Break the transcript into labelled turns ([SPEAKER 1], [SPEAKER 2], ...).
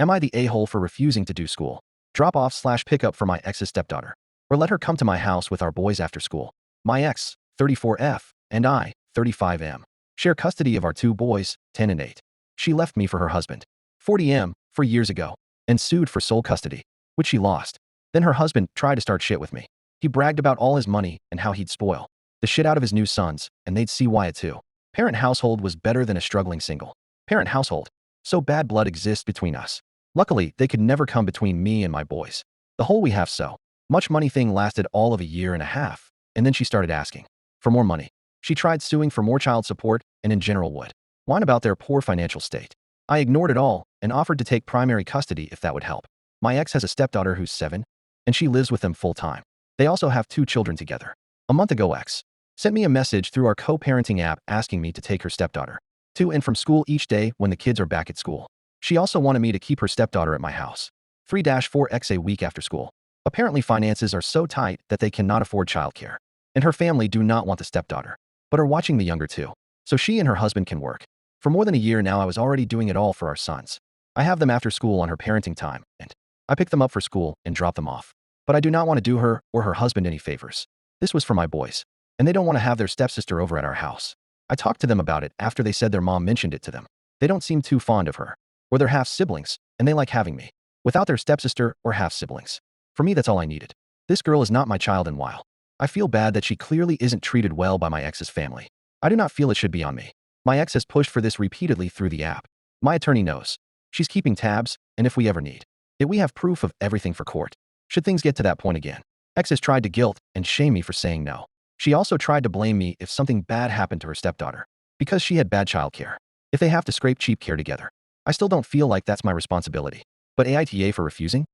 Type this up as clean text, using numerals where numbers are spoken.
[SPEAKER 1] Am I the a-hole for refusing to do school, drop off slash pickup for my ex's stepdaughter, or let her come to my house with our boys after school? My ex, 34F, and I, 35M, share custody of our two boys, 10 and 8. She left me for her husband, 40M, 4 years ago, and sued for sole custody, which she lost. Then her husband tried to start shit with me. He bragged about all his money and how he'd spoil the shit out of his new sons, and they'd see why it too. Parent household was better than a struggling single parent household. So bad blood exists between us. Luckily, they could never come between me and my boys. The whole we have so much money thing lasted all of a year and a half, and then she started asking for more money. She tried suing for more child support and in general would whine about their poor financial state. I ignored it all and offered to take primary custody if that would help. My ex has a stepdaughter who's 7, and she lives with them full time. They also have 2 children together. A month ago, ex sent me a message through our co-parenting app asking me to take her stepdaughter to and from school each day when the kids are back at school. She also wanted me to keep her stepdaughter at my house 3-4x a week after school. Apparently finances are so tight that they cannot afford childcare, and her family do not want the stepdaughter, but are watching the younger two, so she and her husband can work. For more than a year now, I was already doing it all for our sons. I have them after school on her parenting time, and I pick them up for school and drop them off. But I do not want to do her or her husband any favors. This was for my boys, and they don't want to have their stepsister over at our house. I talked to them about it after they said their mom mentioned it to them. They don't seem too fond of her, or they're half-siblings, and they like having me without their stepsister or half-siblings. For me, that's all I needed. This girl is not my child, and while I feel bad that she clearly isn't treated well by my ex's family, I do not feel it should be on me. My ex has pushed for this repeatedly through the app. My attorney knows. She's keeping tabs, and if we ever need it, we have proof of everything for court. Should things get to that point again, ex has tried to guilt and shame me for saying no. She also tried to blame me if something bad happened to her stepdaughter, because she had bad childcare. If they have to scrape cheap care together, I still don't feel like that's my responsibility. But AITA for refusing?